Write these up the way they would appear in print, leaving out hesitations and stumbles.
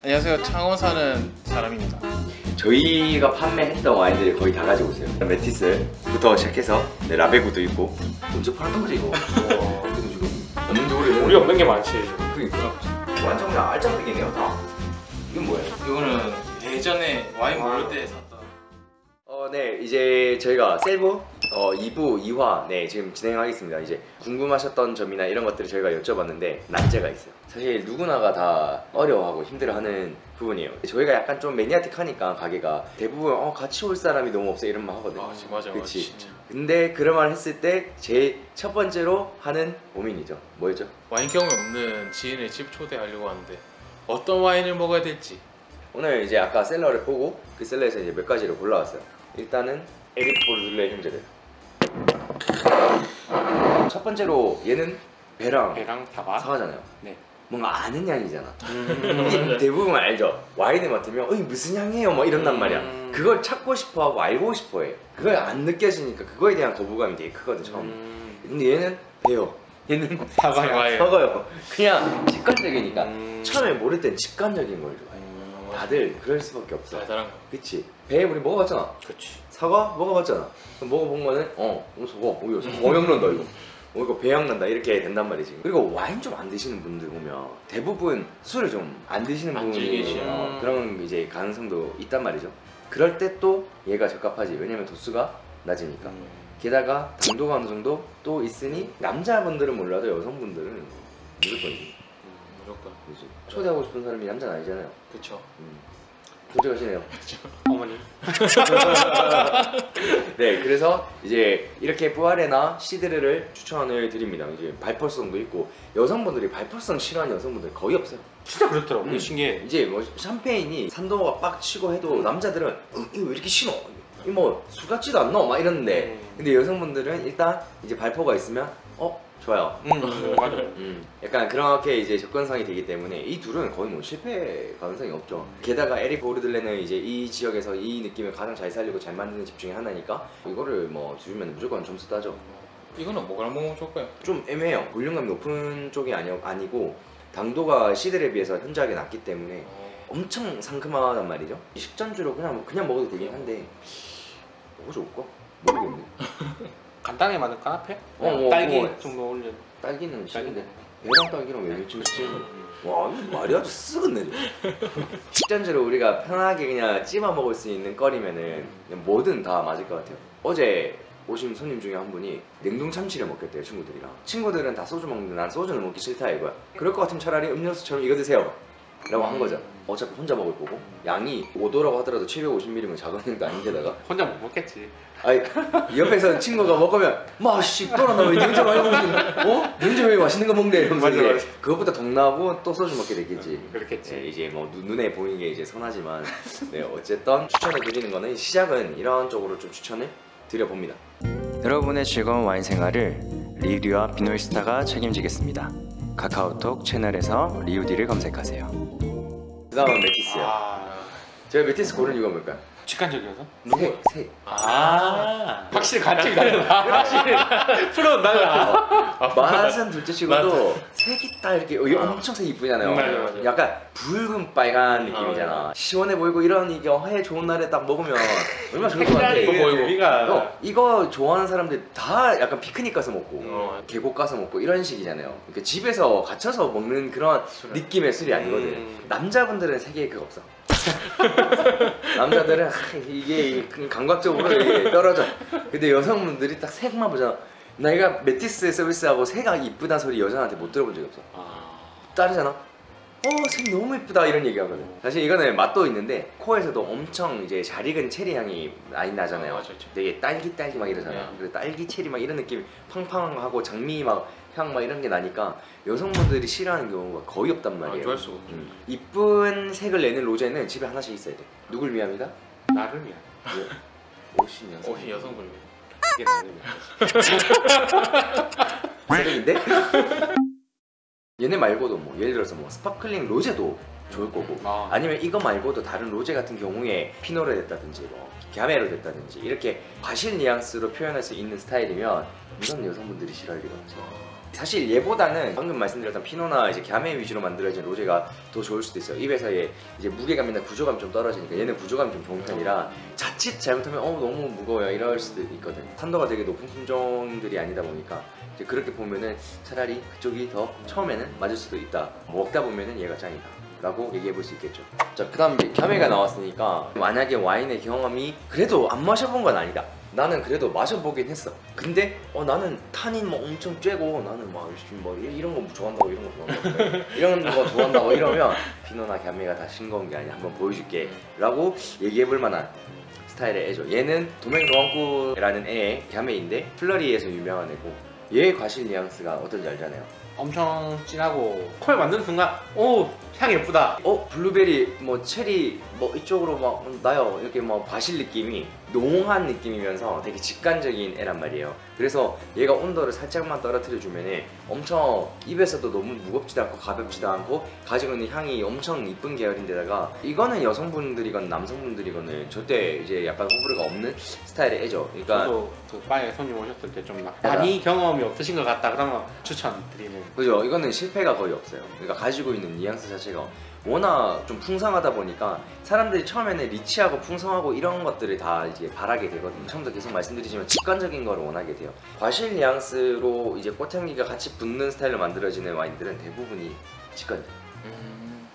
안녕하세요. 창원 사는 사람입니다. 저희가 판매했던 와인들이 거의 다 가지고 오세요. 메티스부터 시작해서 라베구도 있고. 언제 팔았던 거지 이거? 그래도 지금 없는데 우리 없는 게 많지. 그러니까 완전 그냥 알짜배기네요 다. 이건 뭐예요? 이거는 예전에 와인 모를 때 샀던. 네, 이제 저희가 셀브 2부 2화 지금 진행하겠습니다. 이제 궁금하셨던 점이나 이런 것들을 저희가 여쭤봤는데 난제가 있어요. 사실 누구나가 다 어려워하고 힘들어하는 부분이에요. 저희가 약간 좀 매니아틱하니까 가게가 대부분 같이 올 사람이 너무 없어 이런 말 하거든요. 맞아. 그치? 진짜. 근데 그런 말 했을 때 제일 첫 번째로 하는 고민이죠. 뭐였죠? 와인 경험이 없는 지인을 집 초대하려고 하는데 어떤 와인을 먹어야 될지. 오늘 이제 아까 셀러를 보고 그 셀러에서 이제 몇 가지를 골라왔어요. 일단은 에릭 보르들레 형제들. 첫 번째로 얘는 배랑 타바 사과잖아요. 네. 뭔가 아는 향이잖아. 이게 대부분 알죠? 와인을 맡으면 무슨 향이에요? 뭐 이런단 말이야. 그걸 찾고 싶어하고 알고 싶어해. 그걸 안 느껴지니까 그거에 대한 거부감이 되게 크거든 처음. 근데 얘는 배요. 얘는 사과요. 그냥 직관적이니까. 처음에 모를 땐 직관적인 걸 좋아해. 다들 그럴 수밖에 없어. 달달한 거. 그치? 배 우리 먹어봤잖아. 그렇지. 사과 먹어봤잖아. 그럼 먹어본 거는 사과 향 난다 이거. 이거 배향 난다 이렇게 된단 말이지. 그리고 와인 좀 안 드시는 분들 보면 대부분 술을 좀 안 드시는 분이 그런 이제 가능성도 있단 말이죠. 그럴 때 또 얘가 적합하지. 왜냐면 도수가 낮으니까. 게다가 당도가 어느 정도 또 있으니 남자분들은 몰라도 여성분들은 무조건이지. 무조건. 그치? 초대하고 싶은 사람이 남자는 아니잖아요. 그쵸. 솔직하시네요. 어머니. 네, 그래서 이제 이렇게 뿌아레나 시드르를 추천을 드립니다. 이제 발펄성도 있고 여성분들이 발펄성 싫어하는 여성분들 거의 없어요. 진짜 그렇더라고. 신기해. 이제 뭐 샴페인이 산도가 빡 치고 해도 남자들은 이거 왜 이렇게 신어? 이거 뭐 술 같지도 않나? 막 이러는데 근데 여성분들은 일단 이제 발포가 있으면 좋아요. 맞아. 약간 그렇게 이제 접근성이 되기 때문에 이 둘은 거의 뭐 실패 가능성이 없죠. 게다가 에릭 보르들레는 이제 이 지역에서 이 느낌을 가장 잘 살리고 잘 만드는 집 중에 하나니까 이거를 뭐 주면 무조건 점수 따죠. 이거는 뭐랑 먹으면 좋을까요? 좀 애매해요. 볼륨감이 높은 쪽이 아니고 당도가 시들에 비해서 현저하게 낮기 때문에 엄청 상큼하단 말이죠. 식전주로 그냥 먹어도 되긴 한데 뭐가 좋을까? 모르겠네. 간단하게 만든 까나페? 딸기 정도 올려. 딸기는 싫은데 배랑 딸기랑 왜 이렇게 싫지? 와 이거 말이 아주 쓱은네. 식전주로 우리가 편하게 그냥 찝어 먹을 수 있는 거리면은 그냥 뭐든 다 맞을 것 같아요. 어제 오신 손님 중에 한 분이 냉동 참치를 먹겠대요 친구들이랑. 친구들은 다 소주 먹는데 난 소주는 먹기 싫다 이거야. 그럴 것 같으면 차라리 음료수처럼 이거 드세요 라고 한 거죠. 어차피 혼자 먹을 거고 양이 5도라고 하더라도 750ml면 작은 행도 아닌데다가 혼자 못 먹겠지. 아니 옆에서 친구가 먹으면 마씨 또라나 왜 냉장 많이 먹는 냉장 왜 맛있는 거 먹네 이러면서 맞아. 그것보다 더 나고 또 소주 먹게 됐겠지. 그렇겠지. 네, 이제 뭐 눈에 보이는 게 이제 선하지만 네 어쨌든 추천을 드리는 거는 시작은 이런 쪽으로 좀 추천을 드려봅니다. 여러분의 즐거운 와인 생활을 리우디와 비노이스타가 책임지겠습니다. 카카오톡 채널에서 리우디를 검색하세요. 그 다음은 메티스요. 제가 메티스 고른 이유가 뭘까요? 직관적이어서? 색. 확실히 관점이 다르다. 확실히 프로는 달라. 맛은 둘째치고도 색이 딱 이렇게 엄청 색이 이쁘잖아요. 맞아. 약간 붉은 빨간 느낌이잖아. 시원해 보이고 이런 이게 해 좋은 날에 딱 먹으면 얼마나 좋을 것 같아. 이거 좋아하는 사람들 다 약간 피크닉 가서 먹고 계곡 가서 먹고 이런 식이잖아요. 그러니까 집에서 갇혀서 먹는 그런 느낌의 술이 아니거든. 남자분들은 색이 그거 없어. 남자들은 이게 감각적으로 이게 떨어져. 근데 여성분들이 딱 색만 보잖아. 내가 메티스 서비스하고 색이 이쁘다는 소리 여자한테 못 들어본 적이 없어. 따르잖아. 색 너무 이쁘다 이런 얘기 하거든. 사실 이거는 맛도 있는데 코에서도 엄청 이제 잘 익은 체리 향이 많이 나잖아요. 맞아. 되게 딸기 막 이러잖아요. 그리고 딸기 체리 막 이런 느낌 팡팡하고 장미 막 향 막 이런 게 나니까 여성분들이 싫어하는 경우가 거의 없단 말이에요. 좋아할 수가 없죠. 이쁜 색을 내는 로제는 집에 하나씩 있어야 돼. 누굴 위함이다? 나를 위한. 오신 여성. 오신 여성분이. 이게 나를 위한. 새벽인데? 얘네 말고도 뭐 예를 들어서 뭐 스파클링 로제도 좋을 거고 아니면 이거 말고도 다른 로제 같은 경우에 피노르 됐다든지 뭐 갸메로 됐다든지 이렇게 과실 뉘앙스로 표현할 수 있는 스타일이면 이건 여성분들이 싫어할 리가 없죠. 사실 얘보다는 방금 말씀드렸던 피노나 이제 갸메 위주로 만들어진 로제가 더 좋을 수도 있어요. 입에서의 이제 무게감이나 구조감이 좀 떨어지니까 얘는 구조감이 좀 좋은 편이라 자칫 잘못하면 너무 무거워요 이럴 수도 있거든. 탄도가 되게 높은 품종들이 아니다 보니까 이제 그렇게 보면은 차라리 그쪽이 더 처음에는 맞을 수도 있다. 먹다 보면은 얘가 짱이다 라고 얘기해 볼 수 있겠죠. 자, 그 다음 이제 갸메가 나왔으니까 만약에 와인의 경험이 그래도 안 마셔본 건 아니다. 나는 그래도 마셔보긴 했어. 근데 나는 타닌 뭐 엄청 쬐고 나는 막 이런 거 좋아한다고 이런 거 좋아한다고 이런 거 좋아한다고 이러면 피노나 갸메가 다 싱거운 게 아니야. 한번 보여줄게 라고 얘기해볼 만한 스타일의 애죠. 얘는 도맹도왕꾸라는 애의 갸메인데 플러리에서 유명한 애고 얘의 과실 뉘앙스가 어떤지 알잖아요. 엄청 진하고 코에 만드는 순간 오 향 예쁘다. 블루베리 뭐 체리 뭐 이쪽으로 막 나요. 이렇게 뭐 바실 느낌이 농한 느낌이면서 되게 직관적인 애란 말이에요. 그래서 얘가 온도를 살짝만 떨어뜨려 주면은 엄청 입에서도 너무 무겁지도 않고 가볍지도 않고 가지고 있는 향이 엄청 이쁜 계열인데다가 이거는 여성분들이건 남성분들이건 절대 이제 약간 호불호가 없는 스타일의 애죠. 그러니까 저도 그 바에 손님 오셨을 때 좀 많이 경험이 없으신 것 같다 그러면 추천드리는. 그죠. 이거는 실패가 거의 없어요. 그러니까 가지고 있는 뉘앙스 자체가 워낙 좀 풍성하다 보니까 사람들이 처음에는 리치하고 풍성하고 이런 것들을 다 이제 바라게 되거든요. 처음부터 계속 말씀드리지만 직관적인 걸 원하게 돼요. 과실 뉘앙스로 이제 꽃향기가 같이 붙는 스타일로 만들어지는 와인들은 대부분이 직관적.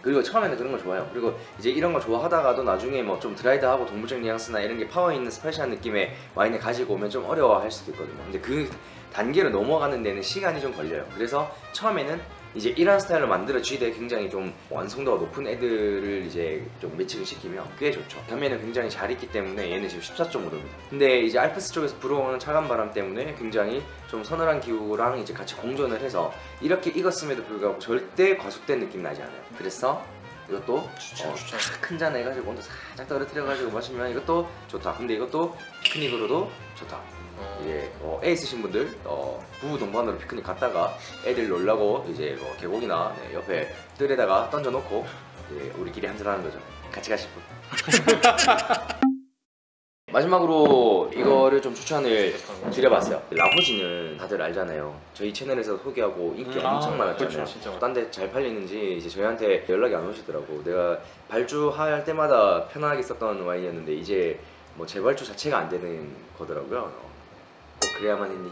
그리고 처음에는 그런 거 좋아요. 그리고 이제 이런 거 좋아하다가도 나중에 뭐 좀 드라이드하고 동물적 뉘앙스나 이런 게 파워 있는 스파이시한 느낌의 와인을 가지고 오면 좀 어려워할 수도 있거든요. 근데 그 단계로 넘어가는 데는 시간이 좀 걸려요. 그래서 처음에는 이제 이런 스타일로 만들어 쥐되 굉장히 좀 완성도가 높은 애들을 이제 좀 매칭을 시키면 꽤 좋죠. 갸메는 굉장히 잘 익기 때문에 얘는 지금 14.5도입니다. 근데 이제 알프스 쪽에서 불어오는 차가운 바람 때문에 굉장히 좀 서늘한 기후랑 이제 같이 공존을 해서 이렇게 익었음에도 불구하고 절대 과속된 느낌 나지 않아요. 그래서 이것도 큰 잔 해가지고 온도 살짝 떨어뜨려가지고 마시면 이것도 좋다. 근데 이것도 피크닉으로도 좋다. 이제 애 있으신 분들 부부 동반으로 피크닉 갔다가 애들 놀라고 이제 뭐 계곡이나 옆에 뜰에다가 던져놓고 이제 우리끼리 한잔하는 거죠. 같이 가실 분. 마지막으로 이거를 좀 추천을 드려봤어요. 라호지는 다들 알잖아요. 저희 채널에서 소개하고 인기 엄청 많았잖아요. 그렇죠, 딴 데 잘 팔리는지 이제 저희한테 연락이 안 오시더라고. 내가 발주할 때마다 편안하게 썼던 와인이었는데 이제 뭐 재발주 자체가 안 되는 거더라고요. 그래야만 했니?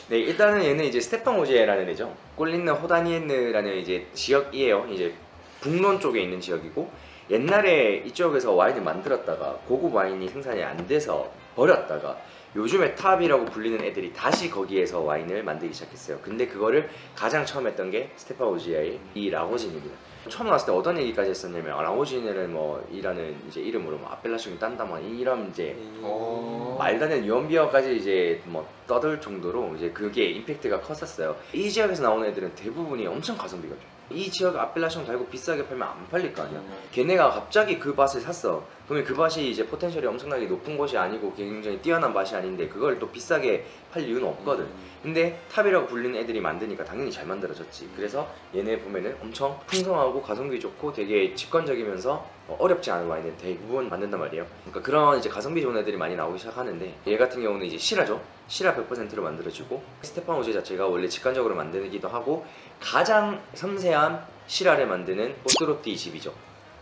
네, 일단은 얘는 이제 스테판 오제라는 애죠. 꼴린느 호다니엔느라는 이제 지역이에요. 이제 북론 쪽에 있는 지역이고 옛날에 이쪽에서 와인을 만들었다가 고급 와인이 생산이 안 돼서 버렸다가 요즘에 탑이라고 불리는 애들이 다시 거기에서 와인을 만들기 시작했어요. 근데 그거를 가장 처음 했던 게 스테판 오지아의 이 라호진입니다. 처음 나왔을 때 어떤 얘기까지 했었냐면 라호진을 뭐 이라는 이제 이름으로 뭐 아펠라숑이 딴다 뭐 이런 이제 말도 안 되는 유언비어까지 이제 뭐 떠들 정도로 이제 그게 임팩트가 컸었어요. 이 지역에서 나오는 애들은 대부분이 엄청 가성비가 좋아요. 이 지역 아펠라숑 달고 비싸게 팔면 안 팔릴 거 아니야. 걔네가 갑자기 그 밭을 샀어. 그러면 그 밭이 이제 포텐셜이 엄청나게 높은 곳이 아니고 굉장히 뛰어난 밭이 아닌데 그걸 또 비싸게 팔 이유는 없거든. 근데 탑이라고 불리는 애들이 만드니까 당연히 잘 만들어졌지. 그래서 얘네 보면은 엄청 풍성하고 가성비 좋고 되게 직관적이면서 어렵지 않은 와인을 대부분 만든단 말이에요. 그러니까 그런 이제 가성비 좋은 애들이 많이 나오기 시작하는데 얘 같은 경우는 이제 시라죠. 시라 100%로 만들어지고 스테판 오제 자체가 원래 직관적으로 만드기도 하고 가장 섬세한 시라를 만드는 오뚜로띠 집이죠.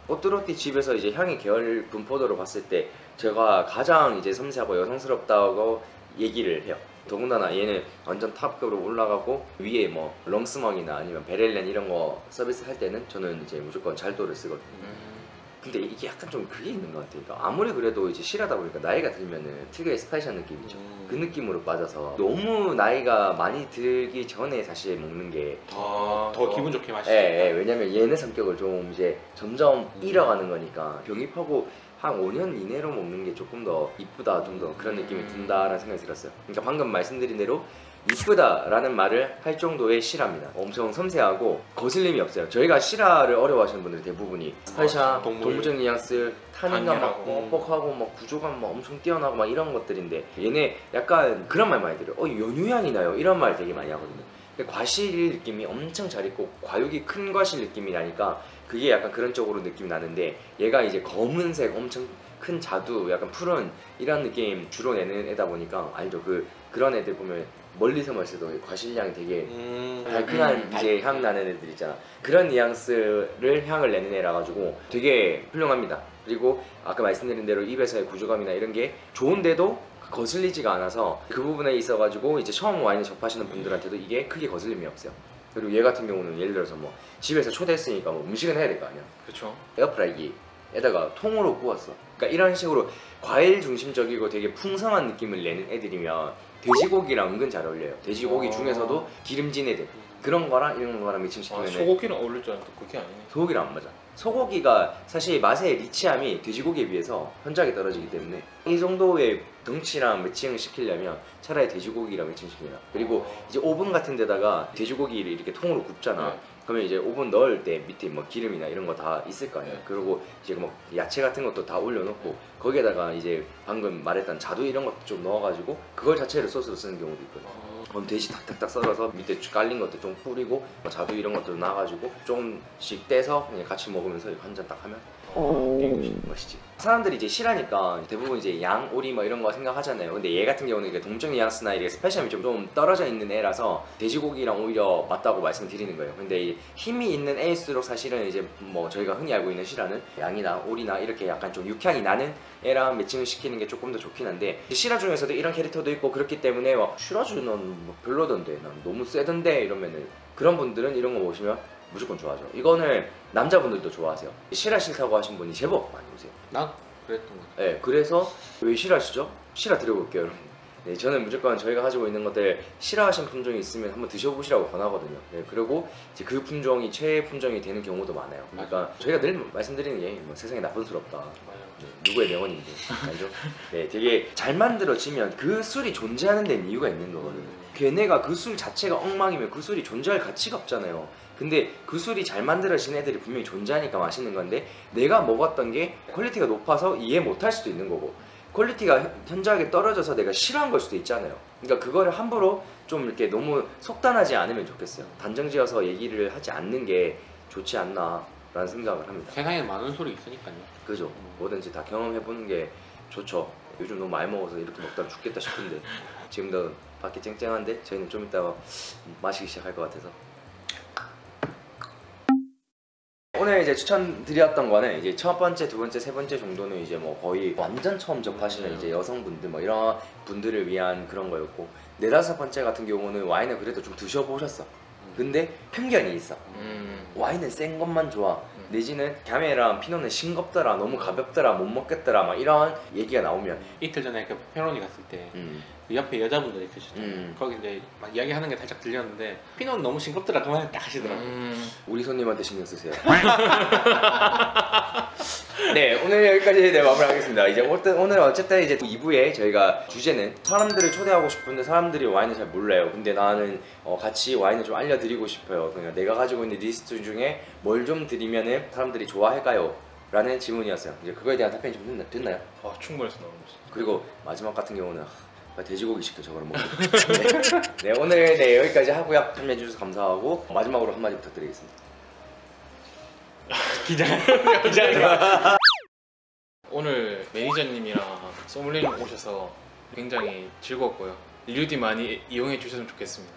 오뚜로띠 집에서 이제 향의 계열 분포도로 봤을 때 제가 가장 이제 섬세하고 여성스럽다고 얘기를 해요. 더군다나 얘는 완전 탑급으로 올라가고 위에 뭐 렁스멍이나 아니면 베렐렌 이런 거 서비스 할 때는 저는 이제 무조건 잘도를 쓰거든요. 근데 이게 약간 좀 그게 있는 것 같아요. 그러니까 아무리 그래도 이제 실하다 보니까 나이가 들면은 특유의 스파이시한 느낌 있죠. 그 느낌으로 빠져서 너무 나이가 많이 들기 전에 사실 먹는 게 더 기분 좋게 마시죠. 왜냐면 얘네 성격을 좀 이제 점점 잃어가는 거니까 병입하고 한 5년 이내로 먹는 게 조금 더 이쁘다, 좀 더 그런 느낌이 든다라는 생각이 들었어요. 그러니까 방금 말씀드린 대로 이쁘다라는 말을 할 정도의 실화입니다. 엄청 섬세하고 거슬림이 없어요. 저희가 실화를 어려워하시는 분들이 대부분이 스파이샤, 동물적 뉘앙스, 탄닌감 막 뻑뻑하고 막 구조감 막 엄청 뛰어나고 막 이런 것들인데 얘네 약간 그런 말 많이 들어요. 연유향이 나요. 이런 말 되게 많이 하거든요. 과실 느낌이 엄청 잘 있고 과육이 큰 과실 느낌이 나니까 그게 약간 그런 쪽으로 느낌이 나는데 얘가 이제 검은색 엄청 큰 자두 약간 푸른 이런 느낌 주로 내는 애다 보니까 알죠. 그런 애들 보면 멀리서 봤을 때 과실량이 되게 달큰한 달- 이제 향 나는 애들 있잖아. 그런 뉘앙스를 향을 내는 애라 가지고 되게 훌륭합니다. 그리고 아까 말씀드린 대로 입에서의 구조감이나 이런 게 좋은데도 거슬리지가 않아서 그 부분에 있어 가지고 이제 처음 와인을 접하시는 분들한테도 이게 크게 거슬림이 없어요. 그리고 얘 같은 경우는 예를 들어서 뭐 집에서 초대했으니까 뭐 음식은 해야 될 거 아니야. 그렇죠. 에어프라이기에다가 통으로 구웠어. 그러니까 이런 식으로 과일 중심적이고 되게 풍성한 느낌을 내는 애들이면 돼지고기랑 은근 잘 어울려요. 돼지고기 중에서도 기름진 애들 그런 거랑 이런 거랑 아, 매칭시키면 소고기랑 어울릴 줄 알았는데 그게 아니네. 소고기랑 안 맞아. 소고기가 사실 맛의 리치함이 돼지고기에 비해서 현저하게 떨어지기 때문에 이 정도의 덩치랑 매칭을 시키려면 차라리 돼지고기랑 매칭시키라. 그리고 이제 오븐 같은 데다가 돼지고기를 이렇게 통으로 굽잖아. 네. 그러면 이제 오븐 넣을 때 밑에 뭐 기름이나 이런 거 다 있을 거 아니야. 네. 그리고 이제 뭐 야채 같은 것도 다 올려놓고 거기에다가 이제 방금 말했던 자두 이런 것도 좀 넣어가지고 그걸 자체를 소스로 쓰는 경우도 있거든. 그럼 돼지 탁탁탁 썰어서 밑에 깔린 것도 좀 뿌리고 뭐 자두 이런 것도 놔가지고 조금씩 떼서 그냥 같이 먹으면서 한 잔 딱 하면 맛있지. 사람들이 이제 실하니까 대부분 이제 양, 오리 뭐 이런 거 생각하잖아요. 근데 얘 같은 경우는 이게 동적 뉘앙스나 이게 스페셜함이 좀 떨어져 있는 애라서 돼지고기랑 오히려 맞다고 말씀드리는 거예요. 근데 이 힘이 있는 애일수록 사실은 이제 뭐 저희가 흔히 알고 있는 실화는 양이나 오리나 이렇게 약간 좀 육향이 나는 애랑 매칭을 시키는 게 조금 더 좋긴 한데 실화 중에서도 이런 캐릭터도 있고 그렇기 때문에 막 실화주는 뭐 별로던데 난 너무 세던데 이러면은 그런 분들은 이런 거 보시면 무조건 좋아하죠. 이거는 남자분들도 좋아하세요. 실화 싫다고 하신 분이 제법 많이 오세요. 난 그랬던 것 같아. 네, 그래서 왜 실화시죠? 실화 드려볼게요, 여러분. 네, 저는 무조건 저희가 가지고 있는 것들 실화하신 품종이 있으면 한번 드셔보시라고 권하거든요. 네, 그리고 이제 그 품종이 최애 품종이 되는 경우도 많아요. 그러니까 저희가 늘 말씀드리는 게 뭐 세상에 나쁜 술 없다. 네, 누구의 명언인데, 알죠? 네, 되게 잘 만들어지면 그 술이 존재하는 데는 이유가 있는 거거든요. 걔네가 그 술 자체가 엉망이면 그 술이 존재할 가치가 없잖아요. 근데 그 술이 잘 만들어진 애들이 분명히 존재하니까 맛있는 건데 내가 먹었던 게 퀄리티가 높아서 이해 못할 수도 있는 거고 퀄리티가 현저하게 떨어져서 내가 싫어한 걸 수도 있잖아요. 그러니까 그거를 함부로 좀 이렇게 너무 속단하지 않으면 좋겠어요. 단정지어서 얘기를 하지 않는 게 좋지 않나라는 생각을 합니다. 세상에 많은 술이 있으니까요. 그죠? 뭐든지 다 경험해보는 게 좋죠. 요즘 너무 많이 먹어서 이렇게 먹다가 죽겠다 싶은데 지금도 밖에 쨍쨍한데 저희는 좀 이따가 마시기 시작할 것 같아서 오늘 이제 추천드렸던 거는 이제 첫 번째, 두 번째, 세 번째 정도는 이제 뭐 거의 완전 처음 접하시는 이제 여성분들 뭐 이런 분들을 위한 그런 거였고 네다섯 번째 같은 경우는 와인을 그래도 좀 드셔보셨어. 근데 편견이 있어. 와인은 센 것만 좋아. 내지는 갸메랑 피노는 싱겁더라, 너무 가볍더라, 못 먹겠더라 막 이런 얘기가 나오면 이틀 전에 그 페페로니 갔을 때 그 옆에 여자분들이 계셨잖아요. 거기 이제 막 이야기하는 게 살짝 들렸는데 피노는 너무 싱겁더라 그만 딱 하시더라고요. 우리 손님한테 신경 쓰세요. 네, 오늘 여기까지 네, 마무리하겠습니다. 이제 오늘 어쨌든 이제 2부에 저희가 주제는 사람들을 초대하고 싶은데 사람들이 와인을 잘 몰라요. 근데 나는 같이 와인을 좀 알려드리고 싶어요. 그러니까 내가 가지고 있는 리스트 중에 뭘 좀 드리면은 사람들이 좋아할까요? 라는 질문이었어요. 이제 그거에 대한 답변이 좀 됐나요? 아, 충분해서 너무 좋습니다. 그리고 마지막 같은 경우는 돼지고기 시켜 저거를 먹고 네, 오늘 네, 여기까지 하고요. 참여해주셔서 감사하고 마지막으로 한마디 부탁드리겠습니다. 기자. 오늘 매니저님이랑 소믈리님 오셔서 굉장히 즐거웠고요. 리뷰디 많이 이용해 주셨으면 좋겠습니다.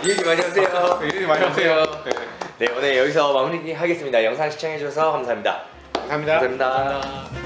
리뷰 많이 하세요. 리뷰디 많이 하세요. 네, 오늘 여기서 마무리하겠습니다. 영상 시청해 주셔서 감사합니다. 감사합니다. 감사합니다.